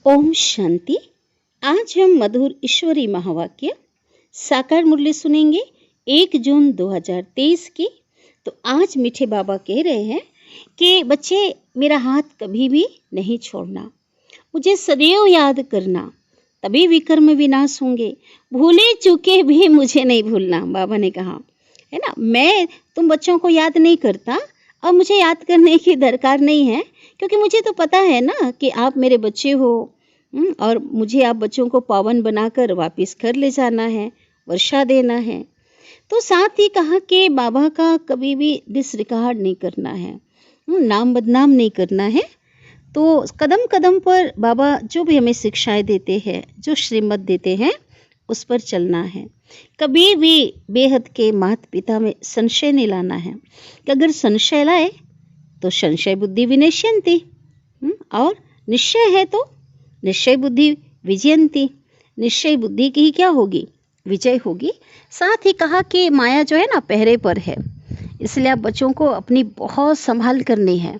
ओम शांति। आज हम मधुर ईश्वरी महावाक्य साकार मुरली सुनेंगे 1 जून 2023 की। तो आज मीठे बाबा कह रहे हैं कि बच्चे मेरा हाथ कभी भी नहीं छोड़ना, मुझे सदैव याद करना, तभी विकर्म विनाश होंगे। भूले चूके भी मुझे नहीं भूलना, बाबा ने कहा है ना। मैं तुम बच्चों को याद नहीं करता और मुझे याद करने की दरकार नहीं है, क्योंकि मुझे तो पता है ना कि आप मेरे बच्चे हो। और मुझे आप बच्चों को पावन बनाकर वापस घर ले जाना है, वर्षा देना है। तो साथ ही कहा कि बाबा का कभी भी डिसरिगार्ड नहीं करना है, नाम बदनाम नहीं करना है। तो कदम कदम पर बाबा जो भी हमें शिक्षाएं देते हैं, जो श्रीमत देते हैं, उस पर चलना है। कभी भी बेहद के माता पिता में संशय नहीं लाना है, कि अगर संशय लाए तो संशय बुद्धि विनश्यन्ति, और निश्चय है तो निश्चय बुद्धि विजयंती। निश्चय बुद्धि की ही क्या होगी? विजय होगी। साथ ही कहा कि माया जो है ना पहरे पर है, इसलिए आप बच्चों को अपनी बहुत संभाल करनी है।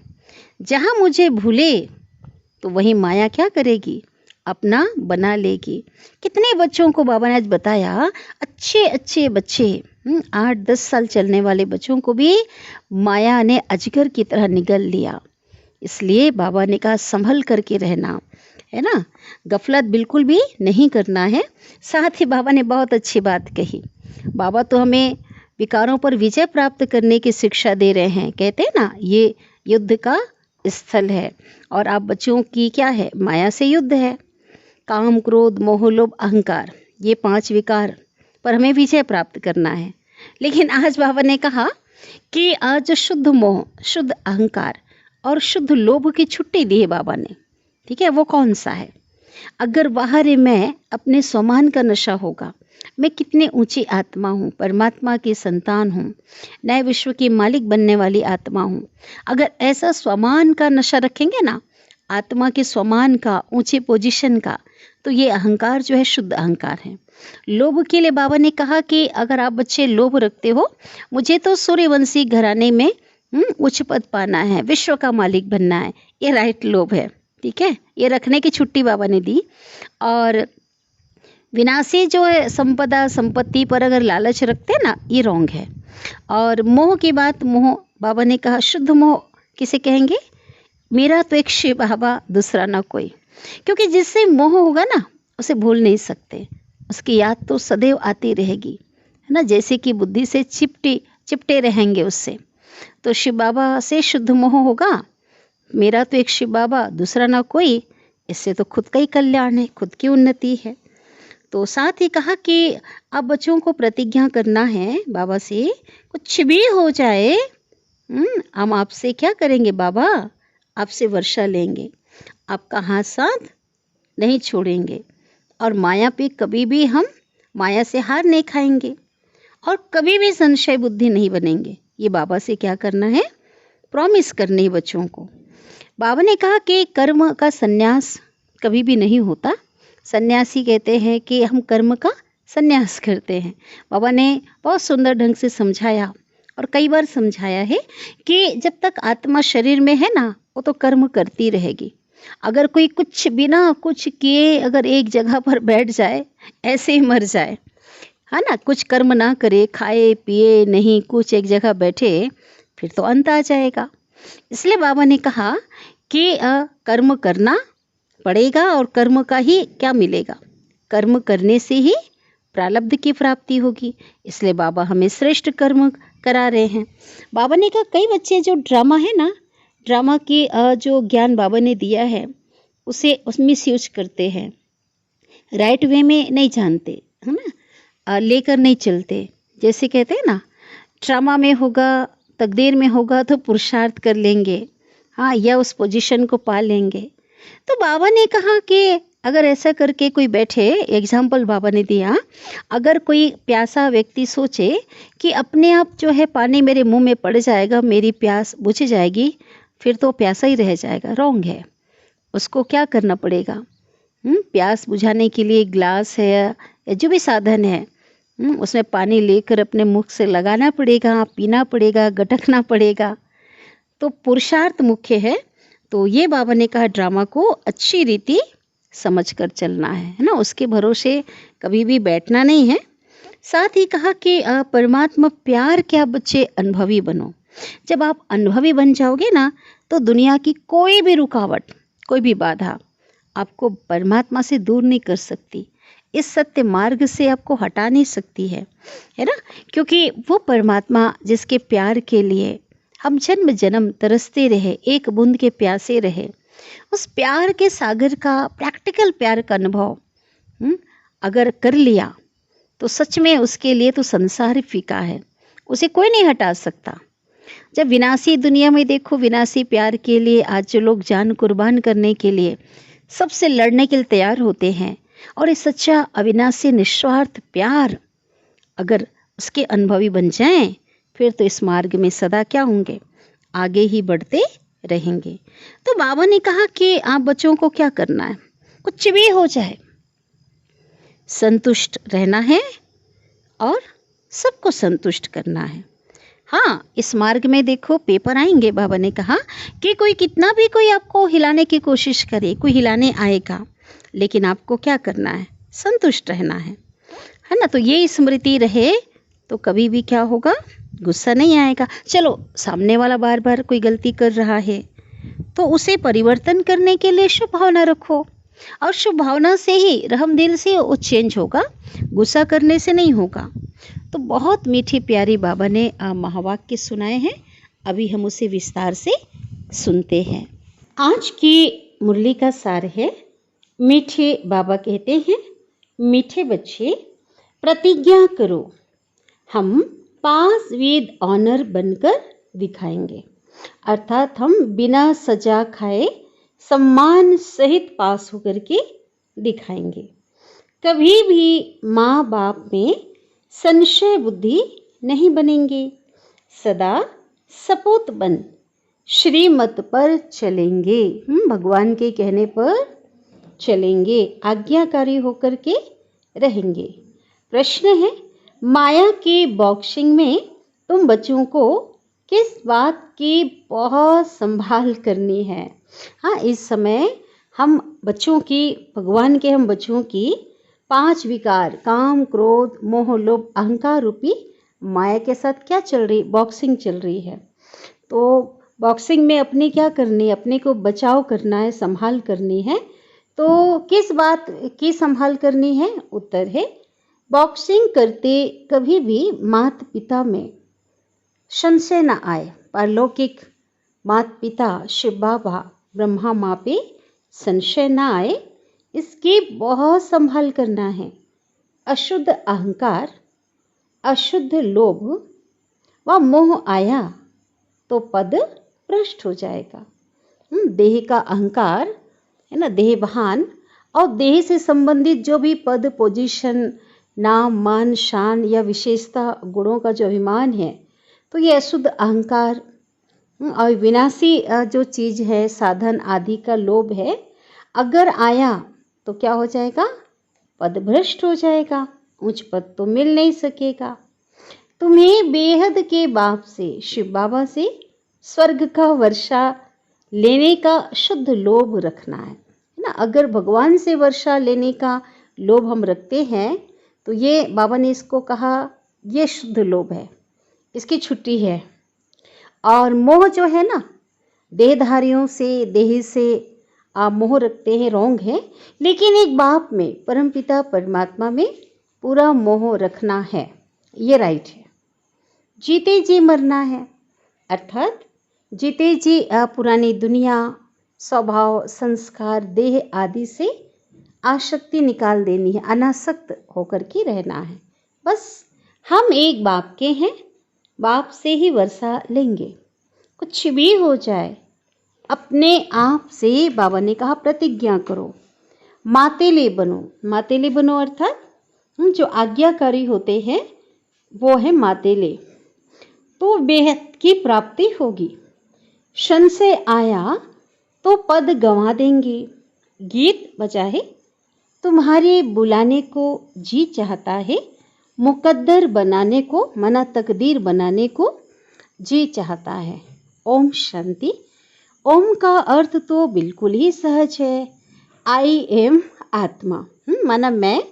जहाँ मुझे भूले तो वहीं माया क्या करेगी? अपना बना लेगी। कितने बच्चों को बाबा ने आज बताया, अच्छे अच्छे बच्चे 8-10 साल चलने वाले बच्चों को भी माया ने अजगर की तरह निगल लिया। इसलिए बाबा ने कहा संभल करके रहना है ना, गफलत बिल्कुल भी नहीं करना है। साथ ही बाबा ने बहुत अच्छी बात कही। बाबा तो हमें विकारों पर विजय प्राप्त करने की शिक्षा दे रहे हैं। कहते हैं ना, ये युद्ध का स्थल है और आप बच्चों की क्या है? माया से युद्ध है। काम, क्रोध, मोह, लोभ, अहंकार, ये 5 विकार पर हमें विजय प्राप्त करना है। लेकिन आज बाबा ने कहा कि आज जो शुद्ध मोह, शुद्ध अहंकार और शुद्ध लोभ की छुट्टी दी है बाबा ने, ठीक है, वो कौन सा है? अगर बाहर मैं अपने स्वमान का नशा होगा, मैं कितने ऊंची आत्मा हूँ, परमात्मा की संतान हूँ, नए विश्व की मालिक बनने वाली आत्मा हूँ। अगर ऐसा स्वमान का नशा रखेंगे ना, आत्मा के स्वमान का, ऊंचे पोजीशन का, तो ये अहंकार जो है शुद्ध अहंकार है। लोभ के लिए बाबा ने कहा कि अगर आप बच्चे लोभ रखते हो, मुझे तो सूर्यवंशी घराने में उच्च पद पाना है, विश्व का मालिक बनना है, ये राइट लोभ है, ठीक है। ये रखने की छुट्टी बाबा ने दी। और विनाशी जो है संपदा, संपत्ति पर अगर लालच रखते ना, ये रॉन्ग है। और मोह की बात, मोह बाबा ने कहा शुद्ध मोह किसे कहेंगे? मेरा तो एक शिव बाबा, दूसरा ना कोई। क्योंकि जिससे मोह होगा ना, उसे भूल नहीं सकते, उसकी याद तो सदैव आती रहेगी, है ना। जैसे कि बुद्धि से चिपटे रहेंगे उससे। तो शिव बाबा से शुद्ध मोह होगा, मेरा तो एक शिव बाबा, दूसरा ना कोई। इससे तो खुद का ही कल्याण है, खुद की उन्नति है। तो साथ ही कहा कि अब बच्चों को प्रतिज्ञा करना है बाबा से, कुछ भी हो जाए हम आपसे क्या करेंगे बाबा? आपसे वर्षा लेंगे, आपका हाथ साथ नहीं छोड़ेंगे, और माया पे कभी भी हम माया से हार नहीं खाएंगे, और कभी भी संशय बुद्धि नहीं बनेंगे। ये बाबा से क्या करना है? प्रॉमिस करनी है बच्चों को। बाबा ने कहा कि कर्म का संन्यास कभी भी नहीं होता। सन्यासी कहते हैं कि हम कर्म का संन्यास करते हैं। बाबा ने बहुत सुंदर ढंग से समझाया और कई बार समझाया है कि जब तक आत्मा शरीर में है ना, वो तो कर्म करती रहेगी। अगर कोई कुछ बिना कुछ किए अगर एक जगह पर बैठ जाए, ऐसे ही मर जाए, है ना, कुछ कर्म ना करे, खाए पिए नहीं, कुछ एक जगह बैठे, फिर तो अंत आ जाएगा। इसलिए बाबा ने कहा कि कर्म करना पड़ेगा, और कर्म का ही क्या मिलेगा? कर्म करने से ही प्रारब्ध की प्राप्ति होगी। इसलिए बाबा हमें श्रेष्ठ कर्म करा रहे हैं। बाबा ने कहा कई बच्चे जो ड्रामा है ना, ड्रामा की जो ज्ञान बाबा ने दिया है उसे मिस यूज करते हैं, राइट वे में नहीं जानते, है ना, लेकर नहीं चलते। जैसे कहते हैं ना, ड्रामा में होगा, तकदीर में होगा तो पुरुषार्थ कर लेंगे, हाँ, या उस पोजीशन को पा लेंगे। तो बाबा ने कहा कि अगर ऐसा करके कोई बैठे, एग्जाम्पल बाबा ने दिया, अगर कोई प्यासा व्यक्ति सोचे कि अपने आप जो है पानी मेरे मुंह में पड़ जाएगा, मेरी प्यास बुझ जाएगी, फिर तो प्यासा ही रह जाएगा, रॉन्ग है। उसको क्या करना पड़ेगा? प्यास बुझाने के लिए ग्लास है या जो भी साधन है, उसमें पानी लेकर अपने मुख से लगाना पड़ेगा, पीना पड़ेगा, गटकना पड़ेगा। तो पुरुषार्थ मुख्य है। तो ये बाबा ने कहा ड्रामा को अच्छी रीति समझ कर चलना है ना, उसके भरोसे कभी भी बैठना नहीं है। साथ ही कहा कि परमात्मा प्यार के आप बच्चे अनुभवी बनो। जब आप अनुभवी बन जाओगे ना, तो दुनिया की कोई भी रुकावट, कोई भी बाधा आपको परमात्मा से दूर नहीं कर सकती, इस सत्य मार्ग से आपको हटा नहीं सकती है ना। क्योंकि वो परमात्मा जिसके प्यार के लिए हम जन्म जन्म तरसते रहे, एक बूंद के प्यासे रहे, उस प्यार के सागर का, प्रैक्टिकल प्यार का अनुभव अगर कर लिया तो सच में उसके लिए तो संसार ही फीका है, उसे कोई नहीं हटा सकता। जब विनाशी दुनिया में देखो, विनाशी प्यार के लिए आज जो लोग जान कुर्बान करने के लिए सबसे लड़ने के लिए तैयार होते हैं, और ये सच्चा अविनाशी निस्वार्थ प्यार अगर उसके अनुभवी बन जाएं, फिर तो इस मार्ग में सदा क्या होंगे, आगे ही बढ़ते रहेंगे। तो बाबा ने कहा कि आप बच्चों को क्या करना है, कुछ भी हो जाए संतुष्ट रहना है और सबको संतुष्ट करना है। हाँ, इस मार्ग में देखो पेपर आएंगे। बाबा ने कहा कि कोई कितना भी कोई आपको हिलाने की कोशिश करे, कोई हिलाने आएगा, लेकिन आपको क्या करना है, संतुष्ट रहना है ना। तो ये स्मृति रहे तो कभी भी क्या होगा, गुस्सा नहीं आएगा। चलो सामने वाला बार बार कोई गलती कर रहा है तो उसे परिवर्तन करने के लिए शुभ भावना रखो, और शुभ भावना से ही, रहम दिल से वो चेंज होगा, गुस्सा करने से नहीं होगा। तो बहुत मीठी प्यारी बाबा ने महावाक्य सुनाए हैं, अभी हम उसे विस्तार से सुनते हैं। आज की मुरली का सार है, मीठे बाबा कहते हैं, मीठे बच्चे प्रतिज्ञा करो, हम पास विद ऑनर बनकर दिखाएंगे। अर्थात हम बिना सजा खाए सम्मान सहित पास होकर के दिखाएंगे। कभी भी माँ बाप में संशय बुद्धि नहीं बनेंगे, सदा सपूत बन श्रीमत पर चलेंगे, भगवान के कहने पर चलेंगे, आज्ञाकारी होकर के रहेंगे। प्रश्न है, माया की बॉक्सिंग में तुम बच्चों को किस बात की बहुत संभाल करनी है। हाँ, इस समय हम बच्चों की, भगवान के हम बच्चों की 5 विकार, काम क्रोध मोह लोभ अहंकार रूपी माया के साथ क्या चल रही, बॉक्सिंग चल रही है। तो बॉक्सिंग में अपने क्या करनी है, अपने को बचाव करना है, संभाल करनी है। तो किस बात की संभाल करनी है, उत्तर है, बॉक्सिंग करते कभी भी माता पिता में संशय न आए। पारलौकिक माता पिता शिव बाबा ब्रह्मा माँ पे संशय न आए, इसकी बहुत संभाल करना है। अशुद्ध अहंकार, अशुद्ध लोभ व मोह आया तो पद भ्रष्ट हो जाएगा। देह का अहंकार है ना, देह भान, और देह से संबंधित जो भी पद, पोजीशन, नाम मान शान या विशेषता गुणों का जो अभिमान है, तो ये अशुद्ध अहंकार और विनाशी जो चीज़ है, साधन आदि का लोभ है, अगर आया तो क्या हो जाएगा, पद भ्रष्ट हो जाएगा, उच्च पद तो मिल नहीं सकेगा। तुम्हें बेहद के बाप से, शिव बाबा से स्वर्ग का वर्षा लेने का शुद्ध लोभ रखना है ना। अगर भगवान से वर्षा लेने का लोभ हम रखते हैं तो ये बाबा ने इसको कहा, ये शुद्ध लोभ है, इसकी छुट्टी है। और मोह जो है ना, देहधारियों से, देह से मोह रखते हैं, रोंग है। लेकिन एक बाप में, परमपिता परमात्मा में पूरा मोह रखना है, ये राइट है। जीते जी मरना है, अर्थात जीते जी पुरानी दुनिया, स्वभाव, संस्कार, देह आदि से आसक्ति निकाल देनी है, अनासक्त होकर के रहना है। बस हम एक बाप के हैं, बाप से ही वर्षा लेंगे, कुछ भी हो जाए। अपने आप से बाबा ने कहा प्रतिज्ञा करो, मातेले बनो। मातेले बनो अर्थात जो आज्ञाकारी होते हैं वो है मातेले, तो बेहद की प्राप्ति होगी। संशय आया तो पद गंवा देंगे। गीत बजा है, तुम्हारे बुलाने को जी चाहता है, मुकद्दर बनाने को, मना तकदीर बनाने को जी चाहता है। ओम शांति। ओम का अर्थ तो बिल्कुल ही सहज है, आई एम आत्मा, माना मैं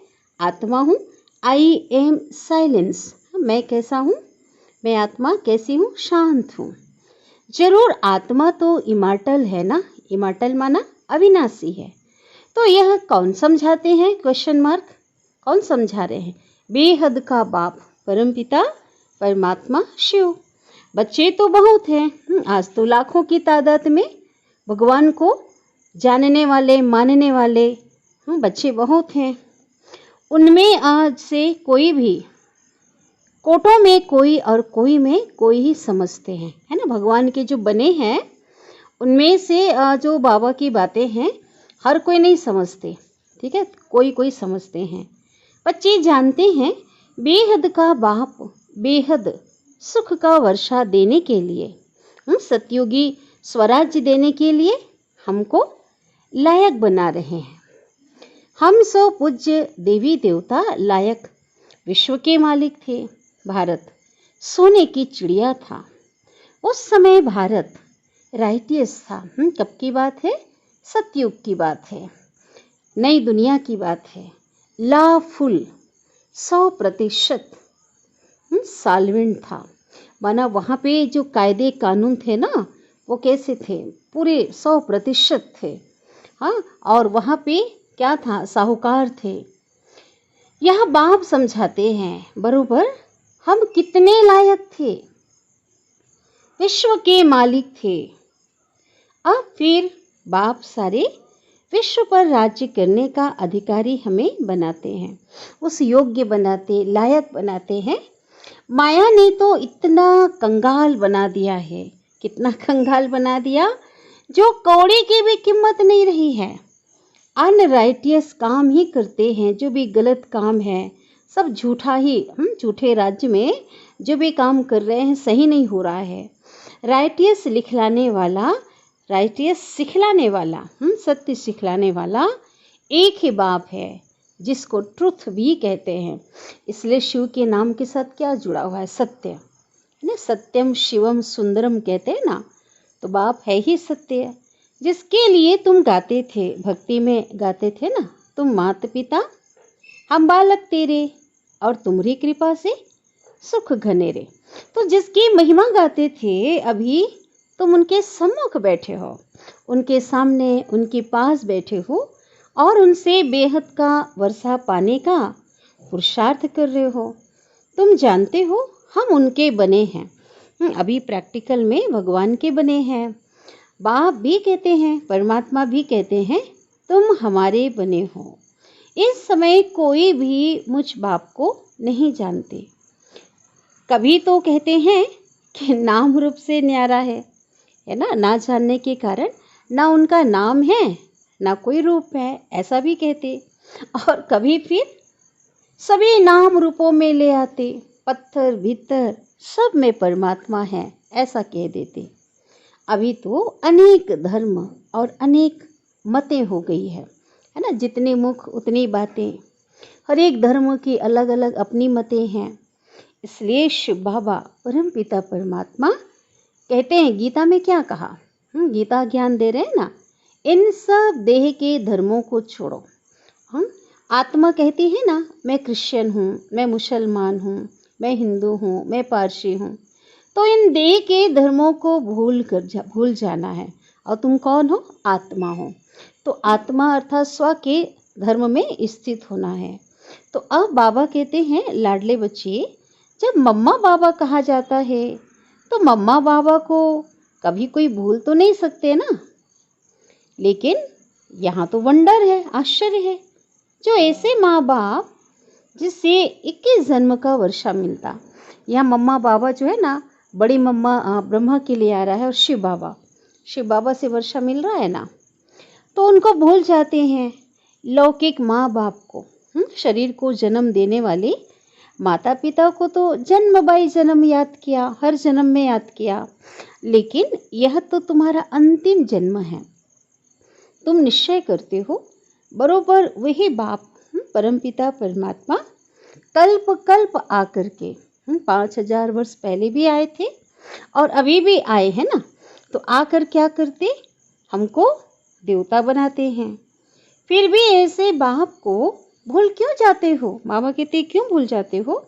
आत्मा हूँ। आई एम साइलेंस, मैं कैसा हूँ, मैं आत्मा कैसी हूँ, शांत हूँ। जरूर आत्मा तो इमॉर्टल है ना, इमॉर्टल माना अविनाशी है। तो यह कौन समझाते हैं, क्वेश्चन मार्क, कौन समझा रहे हैं? बेहद का बाप परमपिता परमात्मा शिव। बच्चे तो बहुत हैं, आज तो लाखों की तादाद में भगवान को जानने वाले मानने वाले बच्चे बहुत हैं। उनमें आज से कोई भी कोटों में कोई और कोई में कोई ही समझते हैं, है ना। भगवान के जो बने हैं उनमें से जो बाबा की बातें हैं हर कोई नहीं समझते, ठीक है, कोई कोई समझते हैं। बच्चे जानते हैं बेहद का बाप बेहद सुख का वर्षा देने के लिए, सतयुगी स्वराज्य देने के लिए हमको लायक बना रहे हैं। हम सो पूज्य देवी देवता लायक विश्व के मालिक थे। भारत सोने की चिड़िया था। उस समय भारत राइटियस था। कब की बात है? सतयुग की बात है, नई दुनिया की बात है। लॉफुल 100% साल्वेंट था, माना वहाँ पे जो कायदे कानून थे ना वो कैसे थे, पूरे 100% थे। हाँ, और वहाँ पे क्या था, साहूकार थे। यह बाप समझाते हैं बरोबर हम कितने लायक थे, विश्व के मालिक थे। अब फिर बाप सारे विश्व पर राज्य करने का अधिकारी हमें बनाते हैं, उस योग्य बनाते, लायक बनाते हैं। माया ने तो इतना कंगाल बना दिया है, कितना कंगाल बना दिया, जो कौड़े की भी कीमत नहीं रही है। अनराइटियस काम ही करते हैं, जो भी गलत काम है सब झूठा ही, झूठे राज्य में जो भी काम कर रहे हैं सही नहीं हो रहा है। राइटियस लिखलाने वाला, राइटियस सिखलाने वाला, सत्य सिखलाने वाला एक ही बाप है, जिसको ट्रुथ भी कहते हैं। इसलिए शिव के नाम के साथ क्या जुड़ा हुआ है, सत्य, है ना। सत्यम शिवम सुंदरम कहते हैं ना, तो बाप है ही सत्य, जिसके लिए तुम गाते थे, भक्ति में गाते थे ना, तुम माता पिता हम बालक तेरे, और तुम्हारी कृपा से सुख घनेरे। तो जिसकी महिमा गाते थे, अभी तुम उनके सम्मुख बैठे हो, उनके सामने उनके पास बैठे हो और उनसे बेहद का वर्षा पाने का पुरुषार्थ कर रहे हो। तुम जानते हो हम उनके बने हैं, अभी प्रैक्टिकल में भगवान के बने हैं। बाप भी कहते हैं, परमात्मा भी कहते हैं तुम हमारे बने हो। इस समय कोई भी मुझ बाप को नहीं जानते। कभी तो कहते हैं कि नाम रूप से न्यारा है ना, ना जानने के कारण ना उनका नाम है ना कोई रूप है, ऐसा भी कहते। और कभी फिर सभी नाम रूपों में ले आते, पत्थर भीतर सब में परमात्मा है ऐसा कह देते। अभी तो अनेक धर्म और अनेक मतें हो गई है ना, जितने मुख उतनी बातें, हर एक धर्म की अलग अलग अपनी मतें हैं। इसलिए शिव बाबा परम पिता परमात्मा कहते हैं, गीता में क्या कहा, गीता ज्ञान दे रहे हैं ना, इन सब देह के धर्मों को छोड़ो। आत्मा कहती है ना, मैं क्रिश्चियन हूँ, मैं मुसलमान हूँ, मैं हिंदू हूँ, मैं पारसी हूँ। तो इन देह के धर्मों को भूल जाना है, और तुम कौन हो, आत्मा हो। तो आत्मा अर्थात स्व के धर्म में स्थित होना है। तो अब बाबा कहते हैं, लाडले बच्चे, जब मम्मा बाबा कहा जाता है तो मम्मा बाबा को कभी कोई भूल तो नहीं सकते ना। लेकिन यहाँ तो वंडर है, आश्चर्य है, जो ऐसे माँ बाप जिससे 21 जन्म का वर्षा मिलता। यहाँ मम्मा बाबा जो है ना, बड़ी मम्मा ब्रह्मा के लिए आ रहा है, और शिव बाबा से वर्षा मिल रहा है ना, तो उनको भूल जाते हैं। लौकिक माँ बाप को, शरीर को जन्म देने वाले माता पिता को तो जन्म बाई जन्म याद किया, हर जन्म में याद किया, लेकिन यह तो तुम्हारा अंतिम जन्म है। तुम निश्चय करते हो बरोबर वही बाप परमपिता परमात्मा कल्प कल्प आकर के 5000 वर्ष पहले भी आए थे और अभी भी आए हैं ना। तो आकर क्या करते, हमको देवता बनाते हैं, फिर भी ऐसे बाप को भूल क्यों जाते हो? बाबा कहते क्यों भूल जाते हो?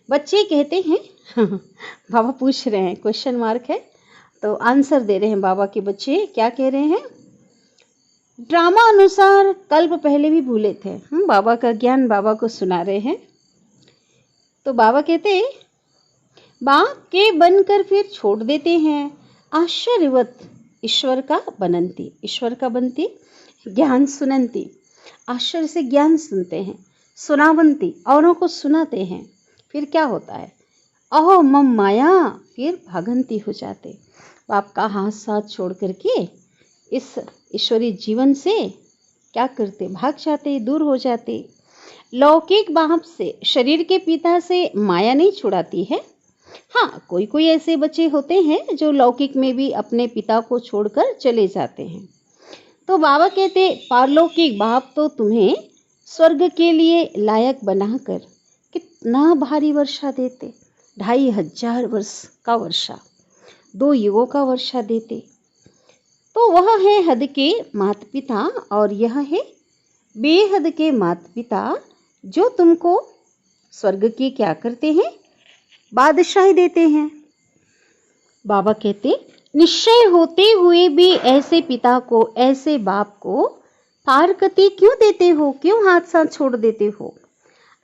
बच्चे कहते हैं बाबा पूछ रहे हैं, क्वेश्चन मार्क है, तो आंसर दे रहे हैं बाबा के बच्चे। क्या कह रहे हैं? ड्रामा अनुसार कल्प पहले भी भूले थे। बाबा का ज्ञान बाबा को सुना रहे हैं। तो बाबा कहते बाप के बनकर फिर छोड़ देते हैं। आश्चर्यवत ईश्वर का बनंती, ईश्वर का बनती, ज्ञान सुनंती, आश्चर्य से ज्ञान सुनते हैं, सुनावंती, औरों को सुनाते हैं। फिर क्या होता है? अहो मम माया, फिर भागंती हो जाते। बाप का हाथ साथ छोड़ करके इस ईश्वरीय जीवन से क्या करते? भाग जाते, दूर हो जाते। लौकिक बाप से, शरीर के पिता से माया नहीं छुड़ाती है। हाँ, कोई कोई ऐसे बच्चे होते हैं जो लौकिक में भी अपने पिता को छोड़कर चले जाते हैं। तो बाबा कहते पारलौकिक बाप तो तुम्हें स्वर्ग के लिए लायक बनाकर कितना भारी वर्षा देते, 2500 वर्ष का वर्षा, 2 युगों का वर्षा देते। तो वह है हद के माता पिता और यह है बेहद के माता पिता जो तुमको स्वर्ग की क्या करते हैं? बादशाही देते हैं। बाबा कहते निश्चय होते हुए भी ऐसे पिता को, ऐसे बाप को पारकती क्यों देते हो? क्यों हाथ साथ छोड़ देते हो?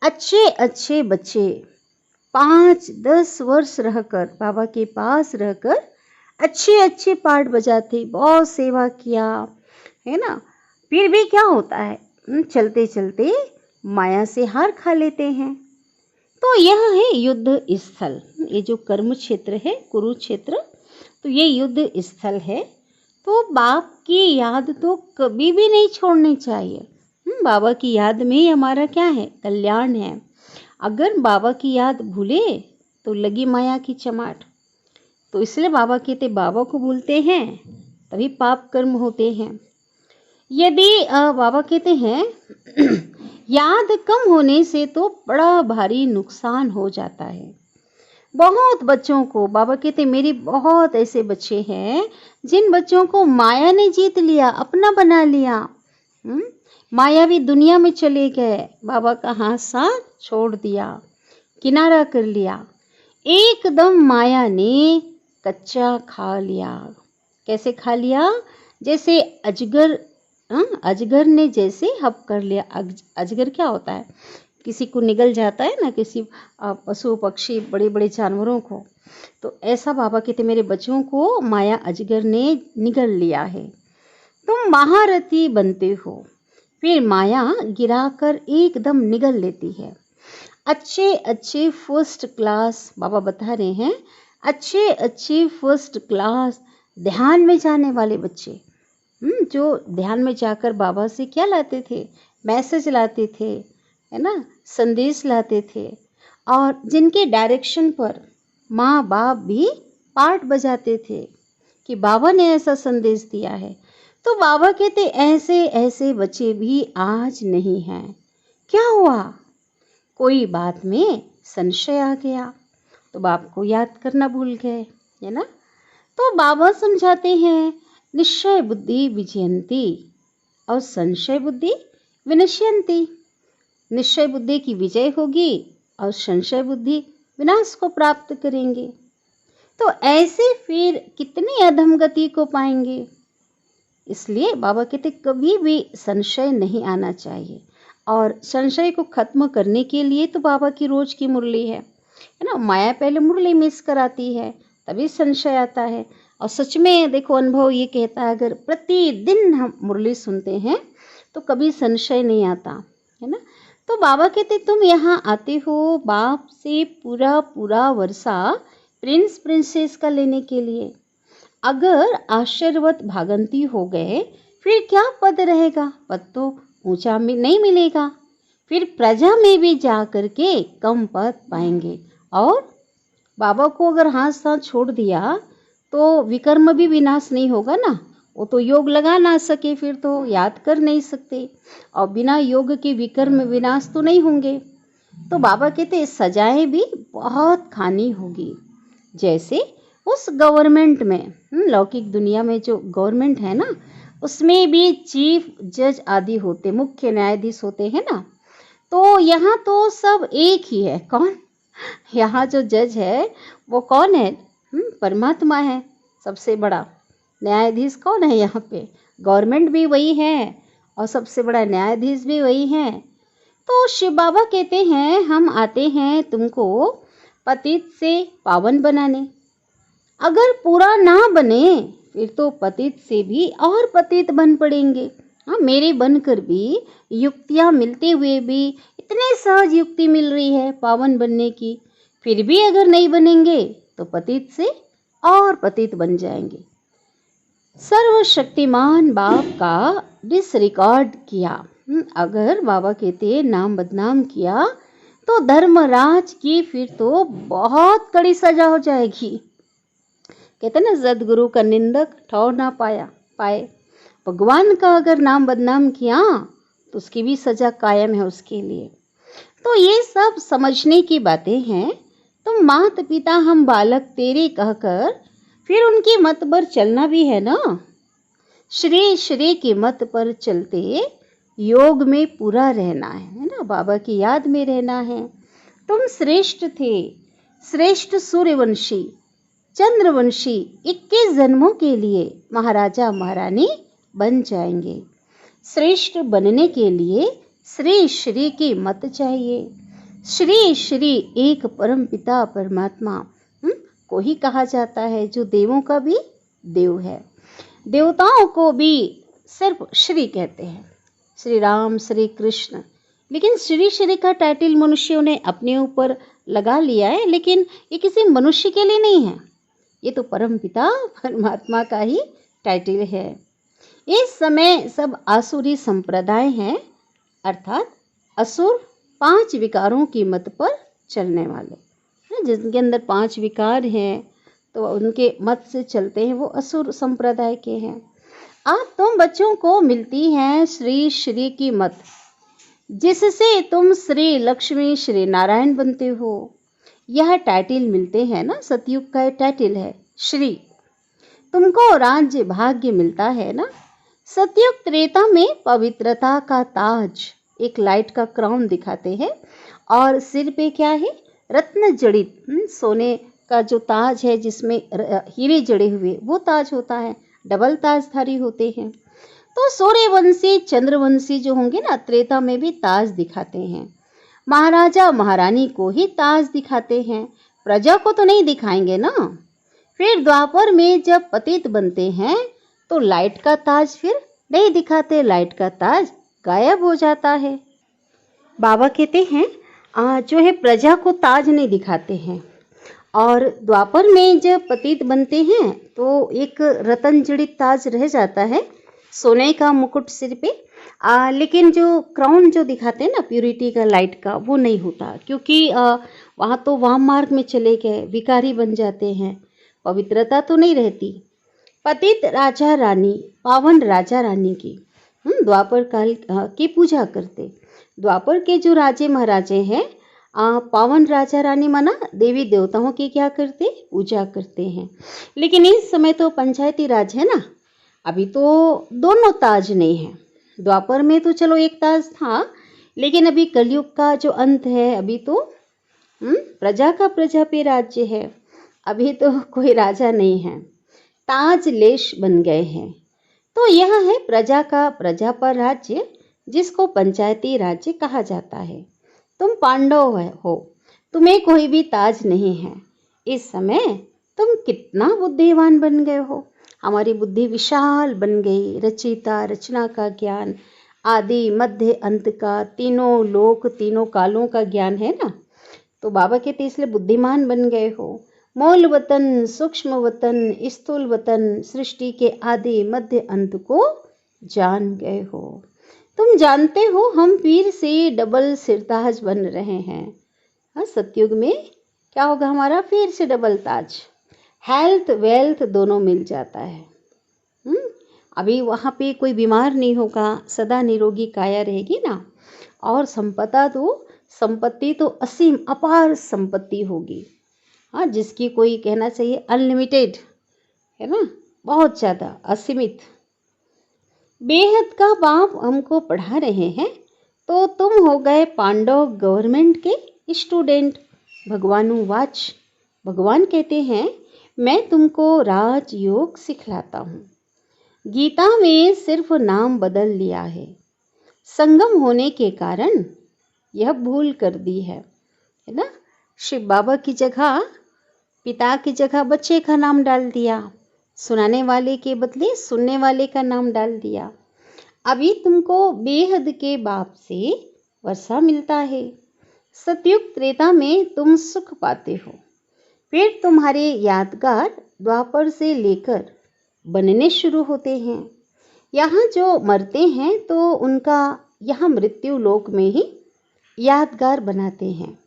अच्छे अच्छे बच्चे 5-10 वर्ष रहकर बाबा के पास रहकर अच्छे अच्छे पाठ बजाते, बहुत सेवा किया है ना, फिर भी क्या होता है? चलते चलते माया से हार खा लेते हैं। तो यह है युद्ध स्थल। ये जो कर्म क्षेत्र है, कुरुक्षेत्र, तो ये युद्ध स्थल है। तो बाप की याद तो कभी भी नहीं छोड़नी चाहिए। बाबा की याद में ही हमारा क्या है? कल्याण है। अगर बाबा की याद भूले तो लगी माया की चमाट। तो इसलिए बाबा कहते बाबा को भूलते हैं तभी पाप कर्म होते हैं। यदि बाबा कहते हैं याद कम होने से तो बड़ा भारी नुकसान हो जाता है। बहुत बच्चों को बाबा कहते मेरे बहुत ऐसे बच्चे हैं जिन बच्चों को माया ने जीत लिया, अपना बना लिया, मायावी दुनिया में चले गए, बाबा का हाथ साथ छोड़ दिया, किनारा कर लिया, एकदम माया ने कच्चा खा लिया। कैसे खा लिया? जैसे अजगर, अजगर ने जैसे हप कर लिया। अजगर क्या होता है? किसी को निगल जाता है ना, किसी पशु पक्षी बड़े बड़े जानवरों को। तो ऐसा बाबा कहते मेरे बच्चों को माया अजगर ने निगल लिया है। तुम महारथी बनते हो, फिर माया गिराकर एकदम निगल लेती है। अच्छे अच्छे फर्स्ट क्लास, बाबा बता रहे हैं, अच्छे अच्छे फर्स्ट क्लास ध्यान में जाने वाले बच्चे, जो ध्यान में जाकर बाबा से क्या लाते थे? मैसेज लाते थे, है ना, संदेश लाते थे, और जिनके डायरेक्शन पर माँ बाप भी पाठ बजाते थे कि बाबा ने ऐसा संदेश दिया है। तो बाबा कहते ऐसे ऐसे बच्चे भी आज नहीं हैं। क्या हुआ? कोई बात में संशय आ गया तो बाप को याद करना भूल गए, है ना। तो बाबा समझाते हैं निश्चय बुद्धि विजयंती और संशय बुद्धि विनश्यंती। निश्चय बुद्धि की विजय होगी और संशय बुद्धि विनाश को प्राप्त करेंगे। तो ऐसे फिर कितनी अधमगति को पाएंगे। इसलिए बाबा कहते कभी भी संशय नहीं आना चाहिए, और संशय को खत्म करने के लिए तो बाबा की रोज की मुरली है ना। माया पहले मुरली मिस कराती है तभी संशय आता है। और सच में देखो अनुभव ये कहता है अगर प्रतिदिन हम मुरली सुनते हैं तो कभी संशय नहीं आता, है ना। तो बाबा कहते तुम यहाँ आते हो बाप से पूरा पूरा वर्षा प्रिंस प्रिंसेस का लेने के लिए। अगर आश्चर्यवत भागंती हो गए फिर क्या पद रहेगा? पद तो ऊंचा में नहीं मिलेगा, फिर प्रजा में भी जा करके कम पद पाएंगे। और बाबा को अगर हाथ साथ छोड़ दिया तो विकर्म भी विनाश नहीं होगा ना। वो तो योग लगा ना सके, फिर तो याद कर नहीं सकते, और बिना योग के विकर्म विनाश तो नहीं होंगे। तो बाबा कहते सजाएं भी बहुत खानी होगी। जैसे उस गवर्नमेंट में, लौकिक दुनिया में जो गवर्नमेंट है ना, उसमें भी चीफ जज आदि होते, मुख्य न्यायाधीश होते हैं ना। तो यहाँ तो सब एक ही है। कौन? यहाँ जो जज है वो कौन है? परमात्मा है। सबसे बड़ा न्यायाधीश कौन है यहाँ पे? गवर्नमेंट भी वही है और सबसे बड़ा न्यायाधीश भी वही है। तो शिव बाबा कहते हैं हम आते हैं तुमको पतित से पावन बनाने। अगर पूरा ना बने फिर तो पतित से भी और पतित बन पड़ेंगे। हाँ, मेरे बनकर भी युक्तियाँ मिलते हुए भी इतने सहज युक्ति मिल रही है पावन बनने की, फिर भी अगर नहीं बनेंगे तो पतित से और पतित बन जाएंगे। सर्वशक्तिमान बाप का डिसरिकॉर्ड किया, अगर बाबा कहते नाम बदनाम किया तो धर्मराज की फिर तो बहुत कड़ी सजा हो जाएगी। कहते ना सदगुरु का निंदक ठौर ना पाए। भगवान का अगर नाम बदनाम किया तो उसकी भी सजा कायम है उसके लिए। तो ये सब समझने की बातें हैं। तुम माता पिता हम बालक तेरे कहकर फिर उनकी मत पर चलना भी है ना। श्री श्री की मत पर चलते योग में पूरा रहना है ना, बाबा की याद में रहना है। तुम श्रेष्ठ थे, श्रेष्ठ सूर्यवंशी चंद्रवंशी 21 जन्मों के लिए महाराजा महारानी बन जाएंगे। श्रेष्ठ बनने के लिए श्री श्री की मत चाहिए। श्री श्री एक परम पिता परमात्मा को ही कहा जाता है, जो देवों का भी देव है। देवताओं को भी सिर्फ श्री कहते हैं, श्री राम श्री कृष्ण। लेकिन श्री श्री का टाइटल मनुष्यों ने अपने ऊपर लगा लिया है, लेकिन ये किसी मनुष्य के लिए नहीं है, ये तो परम पिता परमात्मा का ही टाइटल है। इस समय सब आसुरी संप्रदाय हैं, अर्थात असुर 5 विकारों की मत पर चलने वाले, जिनके अंदर 5 विकार हैं तो उनके मत से चलते हैं, वो असुर संप्रदाय के हैं। अब तुम बच्चों को मिलती है श्री श्री की मत, जिससे तुम श्री लक्ष्मी श्री नारायण बनते हो। यह टाइटल मिलते हैं ना, सतयुग का टाइटल है श्री। तुमको राज्य भाग्य मिलता है ना। सतयुग त्रेता में पवित्रता का ताज, एक लाइट का क्राउन दिखाते हैं, और सिर पे क्या है? रत्न जड़ित सोने का जो ताज है जिसमें हीरे जड़े हुए, वो ताज होता है। डबल ताजधारी होते हैं। तो सूर्यवंशी चंद्रवंशी जो होंगे ना, त्रेता में भी ताज दिखाते हैं। महाराजा महारानी को ही ताज दिखाते हैं, प्रजा को तो नहीं दिखाएंगे ना। फिर द्वापर में जब पतित बनते हैं तो लाइट का ताज फिर नहीं दिखाते, लाइट का ताज गायब हो जाता है। बाबा कहते हैं जो है प्रजा को ताज नहीं दिखाते हैं। और द्वापर में जब पतित बनते हैं तो एक रतन जड़ित ताज रह जाता है, सोने का मुकुट सिर पे। लेकिन जो क्राउन जो दिखाते हैं ना प्यूरिटी का, लाइट का, वो नहीं होता, क्योंकि वहाँ तो वाम मार्ग में चले गए, विकारी बन जाते हैं, पवित्रता तो नहीं रहती। पतित राजा रानी, पावन राजा रानी की द्वापर काल की पूजा करते। द्वापर के जो राजे महाराजे हैं पावन राजा रानी माना देवी देवताओं की क्या करते? पूजा करते हैं। लेकिन इस समय तो पंचायती राज है ना, अभी तो दोनों ताज नहीं है। द्वापर में तो चलो एक ताज था, लेकिन अभी कलयुग का जो अंत है, अभी तो प्रजा का प्रजा पे राज्य है, अभी तो कोई राजा नहीं है, ताज लेश बन गए हैं। तो यह है प्रजा का प्रजा पर राज्य, जिसको पंचायती राज्य कहा जाता है। तुम पांडव हो, तुम्हें कोई भी ताज नहीं है। इस समय तुम कितना बुद्धिमान बन गए हो, हमारी बुद्धि विशाल बन गई। रचयिता रचना का ज्ञान, आदि मध्य अंत का, तीनों लोक तीनों कालों का ज्ञान है ना। तो बाबा कहते इसलिए बुद्धिमान बन गए हो। मूल वतन, सूक्ष्म वतन, स्थूल वतन, सृष्टि के आदि मध्य अंत को जान गए हो। तुम जानते हो हम फिर से डबल सिरताज बन रहे हैं। सतयुग में क्या होगा? हमारा फिर से डबल ताज, हेल्थ वेल्थ दोनों मिल जाता है। अभी वहाँ पे कोई बीमार नहीं होगा, सदा निरोगी काया रहेगी ना। और संपत्ति तो असीम अपार संपत्ति होगी। हाँ, जिसकी कोई कहना चाहिए अनलिमिटेड है ना, बहुत ज़्यादा असीमित। बेहद का बाप हमको पढ़ा रहे हैं, तो तुम हो गए पांडव गवर्नमेंट के स्टूडेंट। भगवानुवाच, भगवान कहते हैं मैं तुमको राजयोग सिखलाता हूँ। गीता में सिर्फ नाम बदल लिया है, संगम होने के कारण यह भूल कर दी है ना। शिव बाबा की जगह, पिता की जगह बच्चे का नाम डाल दिया, सुनाने वाले के बदले सुनने वाले का नाम डाल दिया। अभी तुमको बेहद के बाप से वर्षा मिलता है। सतयुग त्रेता में तुम सुख पाते हो, फिर तुम्हारे यादगार द्वापर से लेकर बनने शुरू होते हैं। यहाँ जो मरते हैं तो उनका यहाँ मृत्यु लोक में ही यादगार बनाते हैं,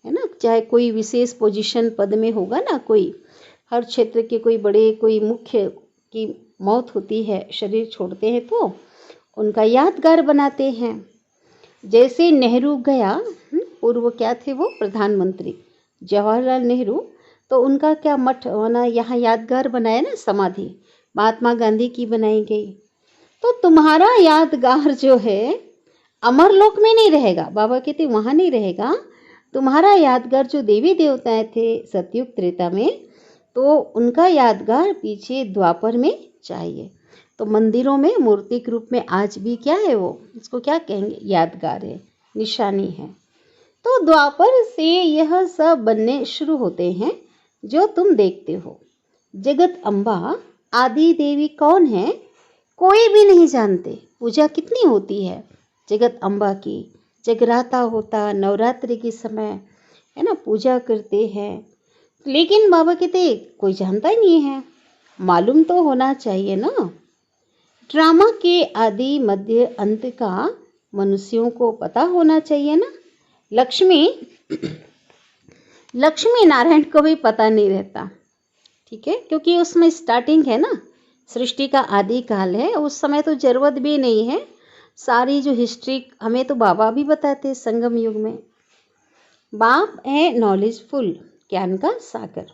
है ना। चाहे कोई विशेष पोजीशन पद में होगा ना, कोई हर क्षेत्र के कोई बड़े, कोई मुख्य की मौत होती है, शरीर छोड़ते हैं तो उनका यादगार बनाते हैं। जैसे नेहरू गया, पूर्व क्या थे वो, प्रधानमंत्री जवाहरलाल नेहरू, तो उनका क्या मठ होना यहाँ यादगार बनाया ना, समाधि महात्मा गांधी की बनाई गई। तो तुम्हारा यादगार जो है अमरलोक में नहीं रहेगा, बाबा कहते वहाँ नहीं रहेगा। तुम्हारा यादगार जो देवी देवताएं थे सतयुग त्रेता में, तो उनका यादगार पीछे द्वापर में चाहिए। तो मंदिरों में मूर्तिक रूप में आज भी क्या है वो, इसको क्या कहेंगे, यादगार है, निशानी है। तो द्वापर से यह सब बनने शुरू होते हैं जो तुम देखते हो। जगत अम्बा आदि देवी कौन है कोई भी नहीं जानते। पूजा कितनी होती है जगत अम्बा की, जगराता होता, नवरात्रि के समय है ना, पूजा करते हैं। लेकिन बाबा कहते कोई जानता ही नहीं है, मालूम तो होना चाहिए ना। ड्रामा के आदि मध्य अंत का मनुष्यों को पता होना चाहिए ना। लक्ष्मी नारायण को भी पता नहीं रहता, ठीक है, क्योंकि उसमें स्टार्टिंग है ना, सृष्टि का आदि काल है, उस समय तो जरूरत भी नहीं है। सारी जो हिस्ट्री हमें तो बाबा भी बताते संगम युग में। बाप है नॉलेजफुल, ज्ञान का सागर।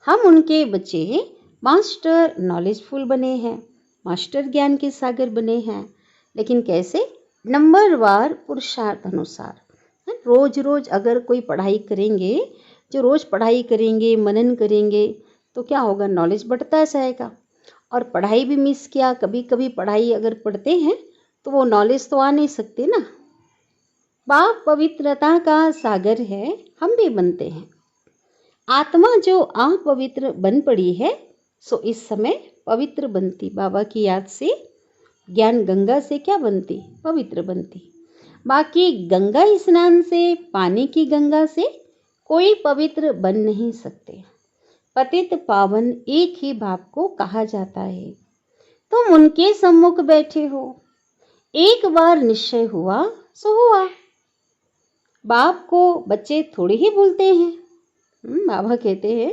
हम उनके बच्चे मास्टर नॉलेजफुल बने हैं, मास्टर ज्ञान के सागर बने हैं। लेकिन कैसे, नंबरवार पुरुषार्थ अनुसार। रोज रोज अगर कोई पढ़ाई करेंगे, जो रोज पढ़ाई करेंगे, मनन करेंगे, तो क्या होगा, नॉलेज बढ़ता जाएगा। और पढ़ाई भी मिस किया, कभी कभी पढ़ाई अगर पढ़ते हैं तो वो नॉलेज तो आ नहीं सकती ना। बाप पवित्रता का सागर है, हम भी बनते हैं। आत्मा जो अपवित्र बन पड़ी है, सो इस समय पवित्र बनती, बाबा की याद से ज्ञान गंगा से क्या बनती, पवित्र बनती। बाकी गंगा स्नान से, पानी की गंगा से कोई पवित्र बन नहीं सकते। पतित पावन एक ही बाप को कहा जाता है। तुम उनके सम्मुख बैठे हो, एक बार निश्चय हुआ सो हुआ। बाप को बच्चे थोड़ी ही भूलते हैं। बाबा कहते हैं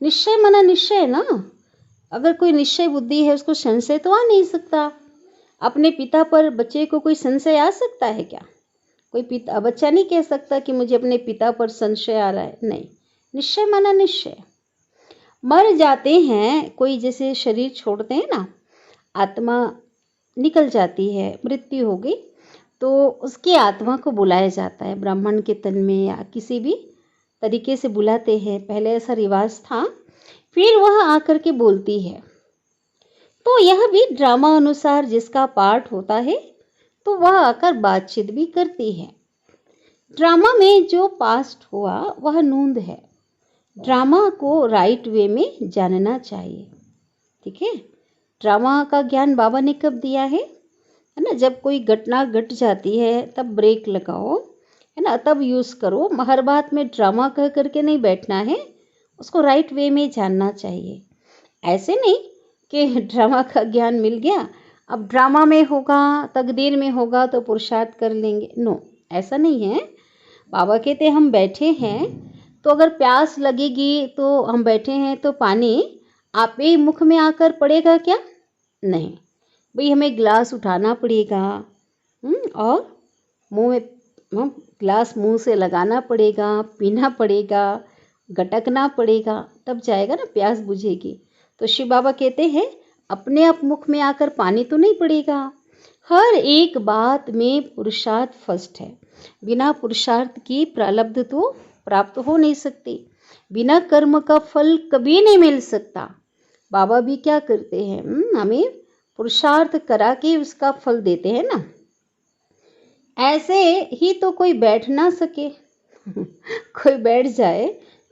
निश्चय मना निश्चय ना। अगर कोई निश्चय बुद्धि है उसको संशय तो आ नहीं सकता। अपने पिता पर बच्चे को कोई संशय आ सकता है क्या? कोई पिता, बच्चा नहीं कह सकता कि मुझे अपने पिता पर संशय आ रहा है, नहीं। निश्चय माना निश्चय। मर जाते हैं कोई, जैसे शरीर छोड़ते हैं ना, आत्मा निकल जाती है, मृत्यु हो गई, तो उसकी आत्मा को बुलाया जाता है ब्राह्मण के तन में या किसी भी तरीके से बुलाते हैं। पहले ऐसा रिवाज था, फिर वह आकर के बोलती है। तो यह भी ड्रामा अनुसार जिसका पार्ट होता है तो वह आकर बातचीत भी करती है। ड्रामा में जो पास्ट हुआ वह नूंद है। ड्रामा को राइट वे में जानना चाहिए, ठीक है। ड्रामा का ज्ञान बाबा ने कब दिया है ना, जब कोई घटना घट जाती है तब ब्रेक लगाओ, है ना, तब यूज़ करो। हर बात में ड्रामा कह करके नहीं बैठना है, उसको राइट वे में जानना चाहिए। ऐसे नहीं कि ड्रामा का ज्ञान मिल गया, अब ड्रामा में होगा, तकदीर में होगा तो पुरुषार्थ कर लेंगे, नो, ऐसा नहीं है। बाबा कहते हम बैठे हैं तो अगर प्यास लगेगी तो हम बैठे हैं तो पानी आप ही मुख में आकर पड़ेगा क्या? नहीं भाई, हमें गिलास उठाना पड़ेगा और मुंह में गिलास मुंह से लगाना पड़ेगा, पीना पड़ेगा, गटकना पड़ेगा, तब जाएगा ना, प्यास बुझेगी। तो शिव बाबा कहते हैं अपने आप मुख में आकर पानी तो नहीं पड़ेगा। हर एक बात में पुरुषार्थ फर्स्ट है। बिना पुरुषार्थ की प्रारब्ध तो प्राप्त हो नहीं सकती। बिना कर्म का फल कभी नहीं मिल सकता। बाबा भी क्या करते हैं, हमें पुरुषार्थ करा के उसका फल देते हैं ना। ऐसे ही तो कोई बैठ ना सके। कोई बैठ जाए,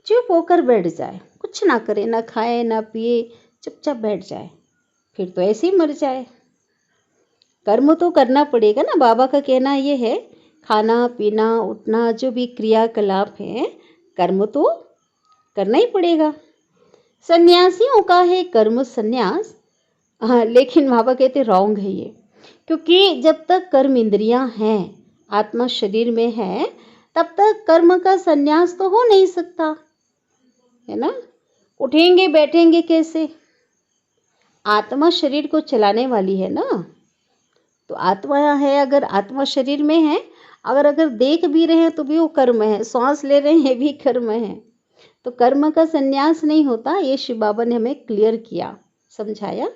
चुप होकर बैठ जाए, कुछ ना करे, ना खाए ना पिए, चुपचाप बैठ जाए, फिर तो ऐसे ही मर जाए। कर्म तो करना पड़ेगा ना। बाबा का कहना ये है, खाना पीना उठना जो भी क्रियाकलाप है, कर्म तो करना ही पड़ेगा। सन्यासियों का है कर्म संन्यास। हाँ, लेकिन बाबा कहते रॉन्ग है ये, क्योंकि जब तक कर्म इंद्रियां हैं, आत्मा शरीर में है, तब तक कर्म का संन्यास तो हो नहीं सकता, है ना। उठेंगे बैठेंगे कैसे? आत्मा शरीर को चलाने वाली है ना। तो आत्मा है, अगर आत्मा शरीर में है, अगर देख भी रहे हैं तो भी वो कर्म है, सांस ले रहे हैं भी कर्म है। तो कर्म का संन्यास नहीं होता, ये शिव बाबा ने हमें क्लियर किया, समझाया।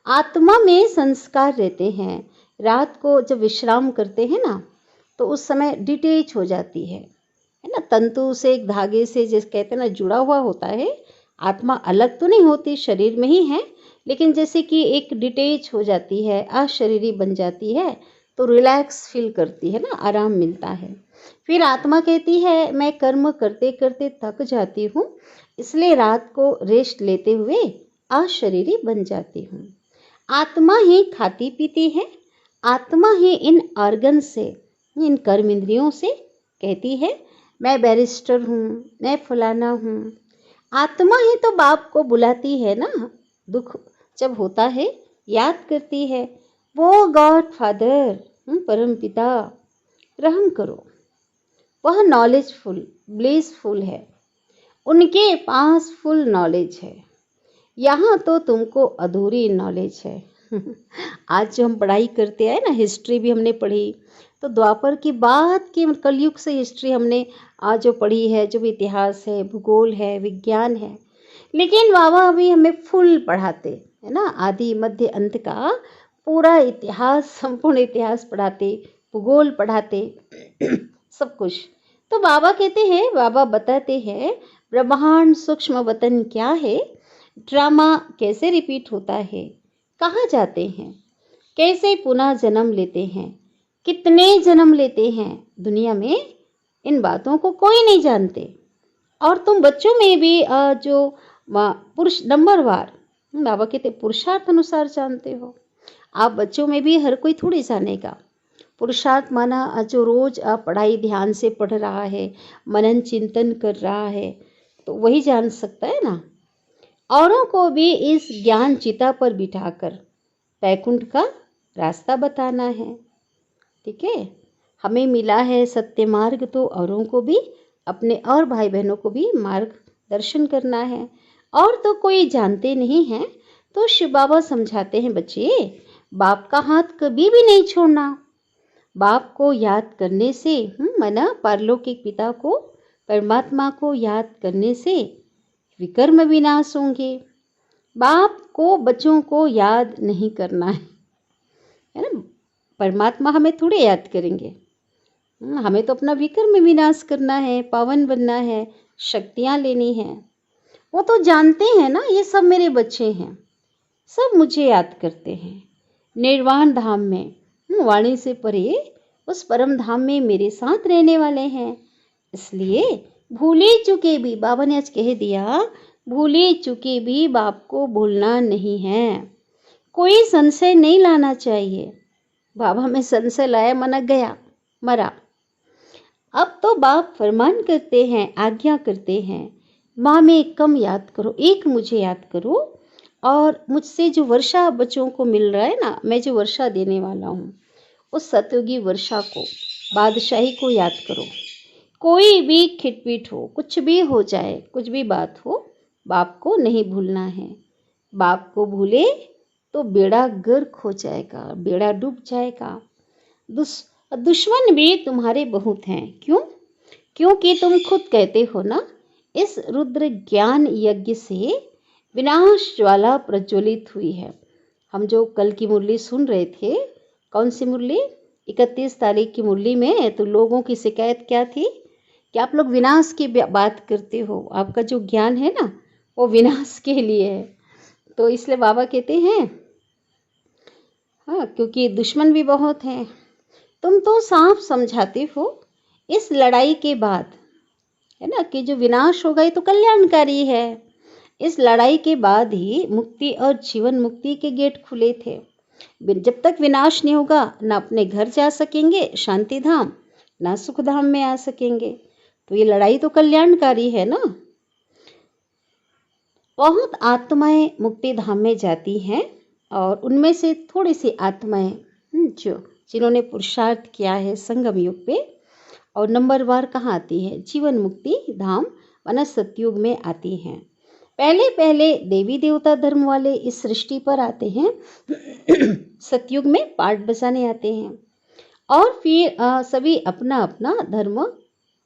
आत्मा में संस्कार रहते हैं। रात को जब विश्राम करते हैं ना, तो उस समय डिटेच हो जाती है ना। तंतु से, एक धागे से जिस कहते हैं ना, जुड़ा हुआ होता है। आत्मा अलग तो नहीं होती, शरीर में ही है, लेकिन जैसे कि एक डिटेच हो जाती है, अशरीरी बन जाती है, तो रिलैक्स फील करती है ना, आराम मिलता है। फिर आत्मा कहती है मैं कर्म करते करते थक जाती हूँ, इसलिए रात को रेस्ट लेते हुए अशरीरी बन जाती हूँ। आत्मा ही खाती पीती है। आत्मा ही इन ऑर्गन से, इन कर्म इंद्रियों से कहती है मैं बैरिस्टर हूँ, मैं फलाना हूँ। आत्मा ही तो बाप को बुलाती है ना, दुख जब होता है याद करती है, वो गॉड फादर, परम पिता रहम करो। वह नॉलेजफुल ब्लिसफुल है, उनके पास फुल नॉलेज है। यहाँ तो तुमको अधूरी नॉलेज है। आज जो हम पढ़ाई करते हैं ना, हिस्ट्री भी हमने पढ़ी, तो द्वापर की बात की, कलयुग से हिस्ट्री हमने आज जो पढ़ी है, जो भी इतिहास है, भूगोल है, विज्ञान है, लेकिन बाबा अभी हमें फुल पढ़ाते है ना, आदि मध्य अंत का पूरा इतिहास, संपूर्ण इतिहास पढ़ाते, भूगोल पढ़ाते, सब कुछ। तो बाबा कहते हैं, बाबा बताते हैं ब्रह्मांड सूक्ष्म वतन क्या है, ड्रामा कैसे रिपीट होता है, कहाँ जाते हैं, कैसे पुनः जन्म लेते हैं, कितने जन्म लेते हैं दुनिया में, इन बातों को कोई नहीं जानते। और तुम बच्चों में भी जो पुरुष नंबरवार, बाबा कहते पुरुषार्थ अनुसार जानते हो। आप बच्चों में भी हर कोई थोड़ी जानेगा। पुरुषार्थ माना जो रोज पढ़ाई ध्यान से पढ़ रहा है, मनन चिंतन कर रहा है, तो वही जान सकता है ना। औरों को भी इस ज्ञान चिता पर बिठाकर वैकुंठ का रास्ता बताना है। ठीक है, हमें मिला है सत्य मार्ग, तो औरों को भी, अपने और भाई बहनों को भी मार्ग दर्शन करना है। और तो कोई जानते नहीं हैं, तो शिव बाबा समझाते हैं बच्चे, बाप का हाथ कभी भी नहीं छोड़ना। बाप को याद करने से, मना पारलौकिक पिता को, परमात्मा को याद करने से विकर्म विनाश होंगे। बाप को बच्चों को याद नहीं करना है ना। परमात्मा हमें थोड़े याद करेंगे, हमें तो अपना विकर्म विनाश करना है, पावन बनना है, शक्तियाँ लेनी है। वो तो जानते हैं ना, ये सब मेरे बच्चे हैं, सब मुझे याद करते हैं। निर्वाण धाम में, वाणी से परे उस परम धाम में मेरे साथ रहने वाले हैं। इसलिए भूले चुके भी, बाबा ने आज कह दिया, भूले चुके भी बाप को भूलना नहीं है। कोई संशय नहीं लाना चाहिए। बाबा में संशय लाया, मना गया, मरा। अब तो बाप फरमान करते हैं, आज्ञा करते हैं, माँ में कम याद करो, एक मुझे याद करो। और मुझसे जो वर्षा बच्चों को मिल रहा है ना, मैं जो वर्षा देने वाला हूँ, उस सतयुगी वर्षा को, बादशाही को याद करो। कोई भी खिटपिट हो, कुछ भी हो जाए, कुछ भी बात हो, बाप को नहीं भूलना है। बाप को भूले तो बेड़ा गर्क हो जाएगा, बेड़ा डूब जाएगा। दुश्मन भी तुम्हारे बहुत हैं। क्यों? क्योंकि तुम खुद कहते हो ना, इस रुद्र ज्ञान यज्ञ से विनाश ज्वाला प्रज्वलित हुई है। हम जो कल की मुरली सुन रहे थे, कौन सी मुरली, 31 तारीख की मुरली में, तो लोगों की शिकायत क्या थी कि आप लोग विनाश की बात करते हो, आपका जो ज्ञान है ना वो विनाश के लिए है। तो इसलिए बाबा कहते हैं, हाँ, क्योंकि दुश्मन भी बहुत हैं। तुम तो साफ समझाते हो इस लड़ाई के बाद, है ना, कि जो विनाश होगा ये तो कल्याणकारी है। इस लड़ाई के बाद ही मुक्ति और जीवन मुक्ति के गेट खुले थे। जब तक विनाश नहीं होगा, ना अपने घर जा सकेंगे शांति धाम, ना सुख धाम में आ सकेंगे। तो ये लड़ाई तो कल्याणकारी है ना। बहुत आत्माएं मुक्ति धाम में जाती हैं और उनमें से थोड़ी सी आत्माएं जिन्होंने पुरुषार्थ किया है संगम युग पे, और नंबरवार कहाँ आती है, जीवन मुक्ति धाम वना सतयुग में आती हैं। पहले पहले देवी देवता धर्म वाले इस सृष्टि पर आते हैं सतयुग में पाठ बजाने आते हैं, और फिर सभी अपना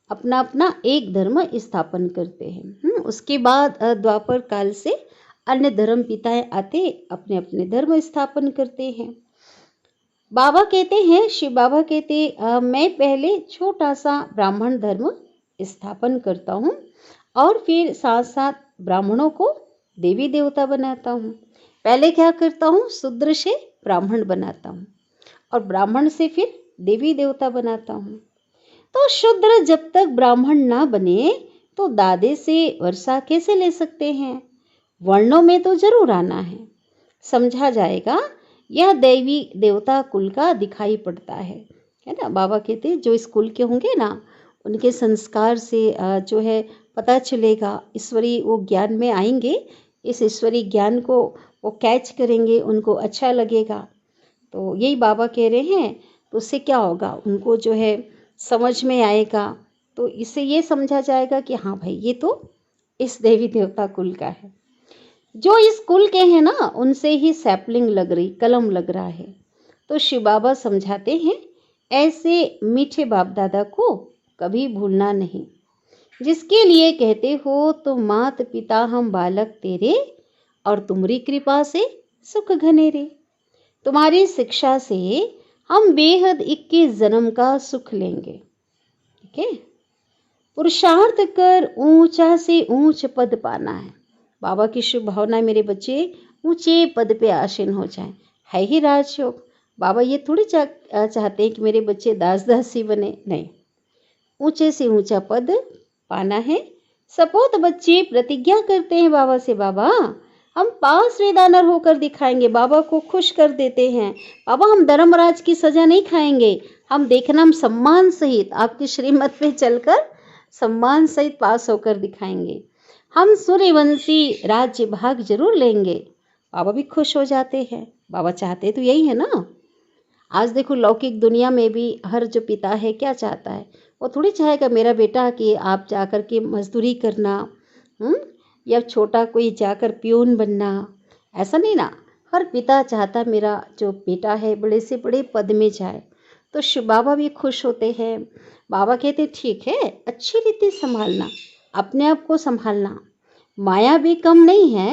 अपना एक धर्म स्थापन करते हैं। उसके बाद द्वापर काल से अन्य धर्म पिताएं आते अपने अपने धर्म स्थापन करते हैं। बाबा कहते हैं, शिव बाबा कहते, मैं पहले छोटा सा ब्राह्मण धर्म स्थापन करता हूँ और फिर साथ साथ ब्राह्मणों को देवी देवता बनाता हूँ। पहले क्या करता हूँ, शूद्र से ब्राह्मण बनाता हूँ और ब्राह्मण से फिर देवी देवता बनाता हूँ। तो शूद्र जब तक ब्राह्मण ना बने तो दादे से वर्षा कैसे ले सकते हैं, वर्णों में तो जरूर आना है, समझा जाएगा। यह देवी देवता कुल का दिखाई पड़ता है ना। बाबा कहते जो इस कुल के होंगे ना, उनके संस्कार से जो है पता चलेगा, ईश्वरी वो ज्ञान में आएंगे, इस ईश्वरी ज्ञान को वो कैच करेंगे, उनको अच्छा लगेगा। तो यही बाबा कह रहे हैं। तो उससे क्या होगा, उनको जो है समझ में आएगा, तो इससे ये समझा जाएगा कि हाँ भाई ये तो इस देवी देवता कुल का है। जो इस कुल के हैं ना, उनसे ही सैपलिंग लग रही, कलम लग रहा है। तो शिव बाबा समझाते हैं, ऐसे मीठे बाप दादा को कभी भूलना नहीं, जिसके लिए कहते हो तो मात पिता हम बालक तेरे, और तुम्हारी कृपा से सुख घनेरे। तुम्हारी शिक्षा से हम बेहद 21 जन्म का सुख लेंगे। ठीक है, पुरुषार्थ कर ऊंचा से ऊंच पद पाना है। बाबा की शुभ भावना, मेरे बच्चे ऊंचे पद पे आसीन हो जाएं, है ही राजयोग। बाबा ये थोड़ी चाहते हैं कि मेरे बच्चे दास दासी बने, नहीं, ऊंचे से ऊंचा पद पाना है। सपूत बच्चे प्रतिज्ञा करते हैं बाबा से, बाबा हम 5 वेदानर होकर दिखाएंगे, बाबा को खुश कर देते हैं। बाबा हम धर्मराज की सजा नहीं खाएंगे, हम देखना, हम सम्मान सहित आपकी श्रीमत पे चलकर सम्मान सहित पास होकर दिखाएंगे। हम सूर्यवंशी राज्य भाग जरूर लेंगे। बाबा भी खुश हो जाते हैं। बाबा चाहते तो यही है ना। आज देखो लौकिक दुनिया में भी हर जो पिता है क्या चाहता है, वो थोड़ी चाहेगा मेरा बेटा कि आप जाकर के मजदूरी करना, या छोटा कोई जाकर प्यून बनना, ऐसा नहीं ना। हर पिता चाहता मेरा जो बेटा है बड़े से बड़े पद में जाए। तो शिव बाबा भी खुश होते हैं। बाबा कहते ठीक है, अच्छी रीति संभालना, अपने आप को संभालना, माया भी कम नहीं है,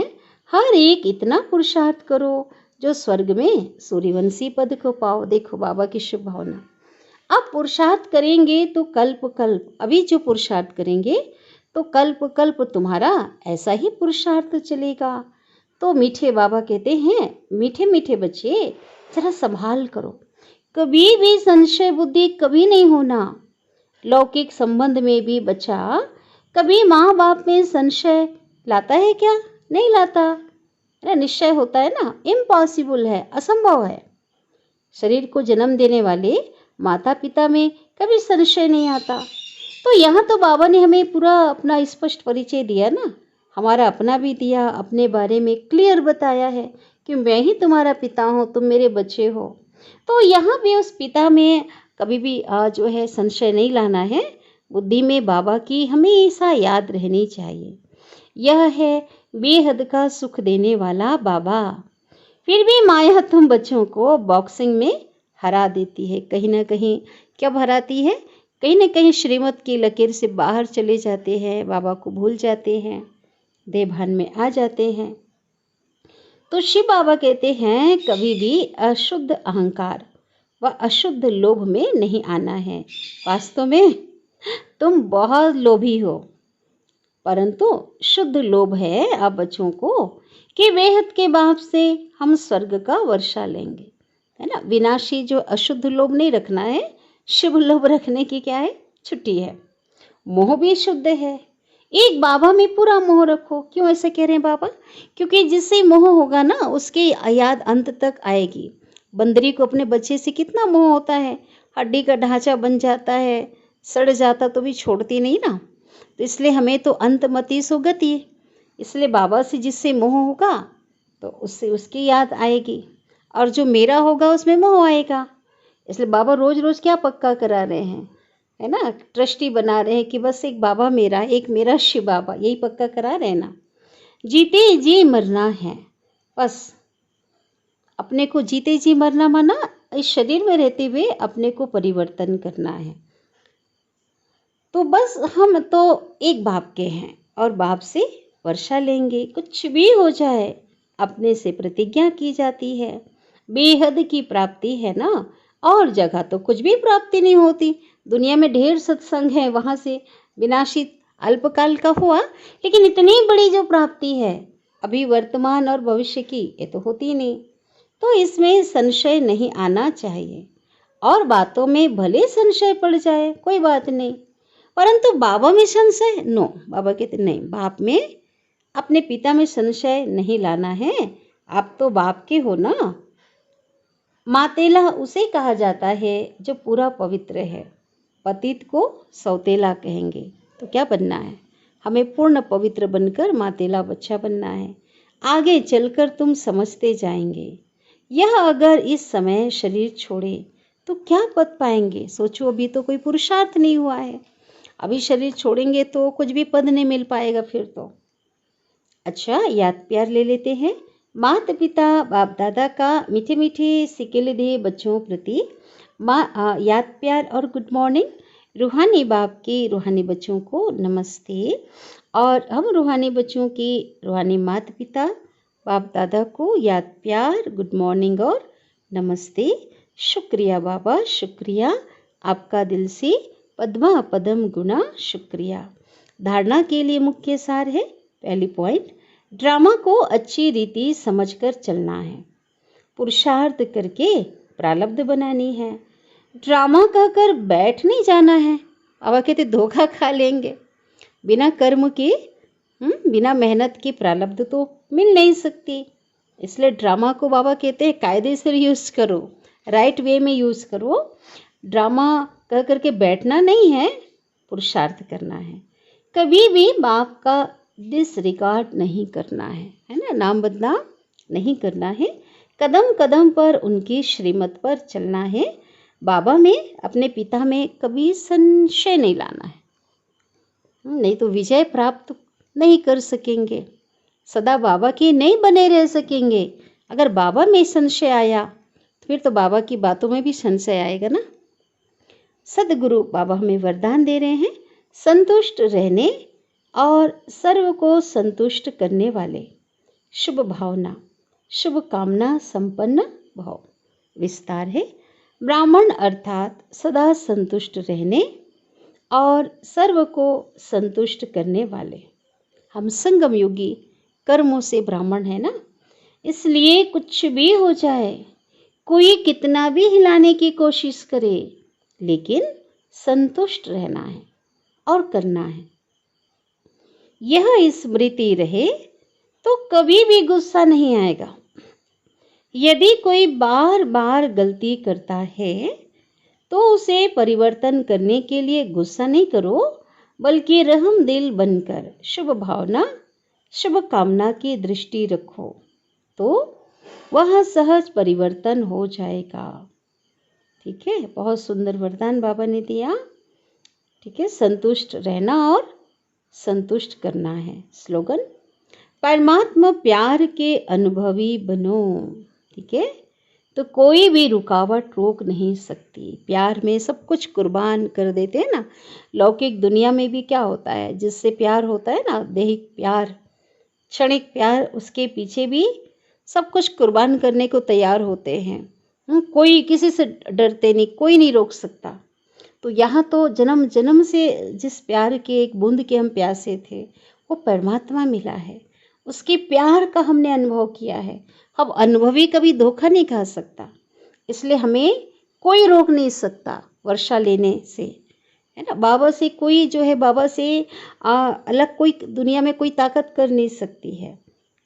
हर एक इतना पुरुषार्थ करो जो स्वर्ग में सूर्यवंशी पद को पाओ। देखो बाबा की शुभ भावना। अब पुरुषार्थ करेंगे तो कल्प कल्प, अभी जो पुरुषार्थ करेंगे तो कल्प कल्प तुम्हारा ऐसा ही पुरुषार्थ चलेगा। तो मीठे बाबा कहते हैं, मीठे मीठे बच्चे जरा संभाल करो, कभी भी संशय बुद्धि कभी नहीं होना। लौकिक संबंध में भी बच्चा कभी माँ बाप में संशय लाता है क्या? नहीं लाता। निश्चय होता है ना, इम्पॉसिबल है, असंभव है। शरीर को जन्म देने वाले माता पिता में कभी संशय नहीं आता। तो यहाँ तो बाबा ने हमें पूरा अपना स्पष्ट परिचय दिया ना, हमारा अपना भी दिया, अपने बारे में क्लियर बताया है कि मैं ही तुम्हारा पिता हूँ, तुम मेरे बच्चे हो। तो यहाँ भी उस पिता में कभी भी जो है संशय नहीं लाना है। बुद्धि में बाबा की हमेशा याद रहनी चाहिए, यह है बेहद का सुख देने वाला बाबा। फिर भी माया तुम बच्चों को बॉक्सिंग में हरा देती है, कहीं ना कहीं। कब हराती है? कहीं ना कहीं श्रीमत की लकीर से बाहर चले जाते हैं, बाबा को भूल जाते हैं, देवभान में आ जाते हैं। तो शिव बाबा कहते हैं कभी भी अशुद्ध अहंकार व अशुद्ध लोभ में नहीं आना है। वास्तव में तुम बहुत लोभी हो, परंतु शुद्ध लोभ है आप बच्चों को कि बेहद के बाप से हम स्वर्ग का वर्षा लेंगे, है ना। विनाशी जो अशुद्ध लोभ नहीं रखना है, शुभ लोभ रखने की क्या है, छुट्टी है। मोह भी शुद्ध है, एक बाबा में पूरा मोह रखो। क्यों ऐसे कह रहे हैं बाबा? क्योंकि जिससे मोह होगा ना उसकी याद अंत तक आएगी। बंदरी को अपने बच्चे से कितना मोह होता है, हड्डी का ढांचा बन जाता है, सड़ जाता तो भी छोड़ती नहीं ना। तो इसलिए हमें तो अंतमति सुगति, इसलिए बाबा से जिससे मोह होगा तो उससे उसकी याद आएगी, और जो मेरा होगा उसमें मोह आएगा। इसलिए बाबा रोज रोज क्या पक्का करा रहे हैं, है ना, ट्रस्टी बना रहे हैं कि बस एक बाबा मेरा, एक मेरा शिव बाबा, यही पक्का करा रहे हैं ना। जीते जी मरना है, बस अपने को जीते जी मरना माना इस शरीर में रहते हुए अपने को परिवर्तन करना है। तो बस हम तो एक बाप के हैं और बाप से वर्षा लेंगे, कुछ भी हो जाए अपने से प्रतिज्ञा की जाती है। बेहद की प्राप्ति है ना, और जगह तो कुछ भी प्राप्ति नहीं होती। दुनिया में ढेर सत्संग है, वहाँ से विनाशी अल्पकाल का हुआ, लेकिन इतनी बड़ी जो प्राप्ति है अभी वर्तमान और भविष्य की, ये तो होती नहीं। तो इसमें संशय नहीं आना चाहिए, और बातों में भले संशय पड़ जाए कोई बात नहीं, परंतु बाबा में संशय नो। बाबा कहते नहीं, बाप में, अपने पिता में संशय नहीं लाना है। आप तो बाप के हो ना। मातेला उसे कहा जाता है जो पूरा पवित्र है, पतित को सौतेला कहेंगे। तो क्या बनना है, हमें पूर्ण पवित्र बनकर मातेला बच्चा बनना है। आगे चलकर तुम समझते जाएंगे। यह अगर इस समय शरीर छोड़े तो क्या पद पाएंगे, सोचो। अभी तो कोई पुरुषार्थ नहीं हुआ है, अभी शरीर छोड़ेंगे तो कुछ भी पद नहीं मिल पाएगा फिर तो। अच्छा, याद प्यार ले लेते हैं। माता पिता बाप दादा का मीठे मीठे सिकेले दे बच्चों प्रति याद प्यार और गुड मॉर्निंग। रूहानी बाप के रूहानी बच्चों को नमस्ते, और हम रूहानी बच्चों की रूहानी माता पिता बाप दादा को याद प्यार, गुड मॉर्निंग और नमस्ते। शुक्रिया बाबा, शुक्रिया आपका दिल से पद्मा पदम गुना शुक्रिया। धारणा के लिए मुख्य सार है, पहली पॉइंट, ड्रामा को अच्छी रीति समझकर चलना है, पुरुषार्थ करके प्रारब्ध बनानी है। ड्रामा कहकर बैठ नहीं जाना है, बाबा कहते धोखा खा लेंगे। बिना कर्म के, बिना मेहनत के प्रारब्ध तो मिल नहीं सकती। इसलिए ड्रामा को बाबा कहते हैं कायदे से यूज़ करो, राइट वे में यूज़ करो। ड्रामा कह करके बैठना नहीं है, पुरुषार्थ करना है। कभी भी बाप का डिसरिगार्ड नहीं करना है ना, नाम बदनाम नहीं करना है। कदम कदम पर उनकी श्रीमत पर चलना है। बाबा में, अपने पिता में कभी संशय नहीं लाना है, नहीं तो विजय प्राप्त नहीं कर सकेंगे, सदा बाबा के नहीं बने रह सकेंगे। अगर बाबा में संशय आया तो फिर तो बाबा की बातों में भी संशय आएगा ना। सदगुरु बाबा हमें वरदान दे रहे हैं, संतुष्ट रहने और सर्व को संतुष्ट करने वाले, शुभ भावना, शुभ कामना संपन्न भाव। विस्तार है, ब्राह्मण अर्थात सदा संतुष्ट रहने और सर्व को संतुष्ट करने वाले। हम संगम योगी कर्मों से ब्राह्मण है ना, इसलिए कुछ भी हो जाए, कोई कितना भी हिलाने की कोशिश करे, लेकिन संतुष्ट रहना है और करना है। यह स्मृति रहे तो कभी भी गुस्सा नहीं आएगा। यदि कोई बार बार गलती करता है तो उसे परिवर्तन करने के लिए गुस्सा नहीं करो, बल्कि रहम दिल बनकर शुभ भावना, शुभ कामना की दृष्टि रखो, तो वह सहज परिवर्तन हो जाएगा। ठीक है, बहुत सुंदर वरदान बाबा ने दिया। ठीक है, संतुष्ट रहना और संतुष्ट करना है। स्लोगन, परमात्मा प्यार के अनुभवी बनो। ठीक है, तो कोई भी रुकावट रोक नहीं सकती। प्यार में सब कुछ कुर्बान कर देते हैं ना। लौकिक दुनिया में भी क्या होता है, जिससे प्यार होता है ना, दैहिक प्यार, क्षणिक प्यार, उसके पीछे भी सब कुछ कुर्बान करने को तैयार होते हैं। कोई किसी से डरते नहीं, कोई नहीं रोक सकता। तो यहाँ तो जन्म जन्म से जिस प्यार के एक बूंद के हम प्यासे थे, वो परमात्मा मिला है। उसके प्यार का हमने अनुभव किया है। अब अनुभवी कभी धोखा नहीं खा सकता, इसलिए हमें कोई रोक नहीं सकता वर्षा लेने से, है ना। बाबा से कोई जो है, बाबा से अलग कोई दुनिया में कोई ताकत कर नहीं सकती है,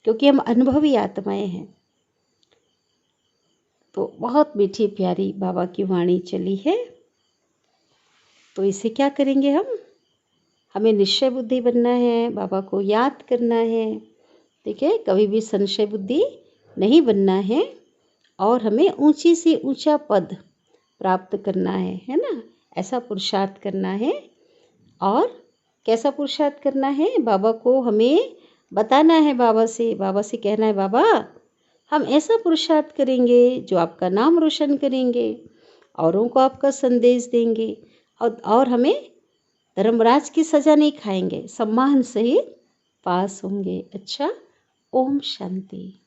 क्योंकि हम अनुभवी आत्माएं हैं। तो बहुत मीठी प्यारी बाबा की वाणी चली है। तो इसे क्या करेंगे हम? हमें निश्चय बुद्धि बनना है, बाबा को याद करना है, ठीक है। कभी भी संशय बुद्धि नहीं बनना है, और हमें ऊंची से ऊंचा पद प्राप्त करना है ना। ऐसा पुरुषार्थ करना है। और कैसा पुरुषार्थ करना है? बाबा को हमें बताना है, बाबा से कहना है, बाबा हम ऐसा पुरुषार्थ करेंगे जो आपका नाम रोशन करेंगे, औरों को आपका संदेश देंगे, और हमें धर्मराज की सजा नहीं खाएंगे, सम्मान सहित पास होंगे। अच्छा, ओम शांति।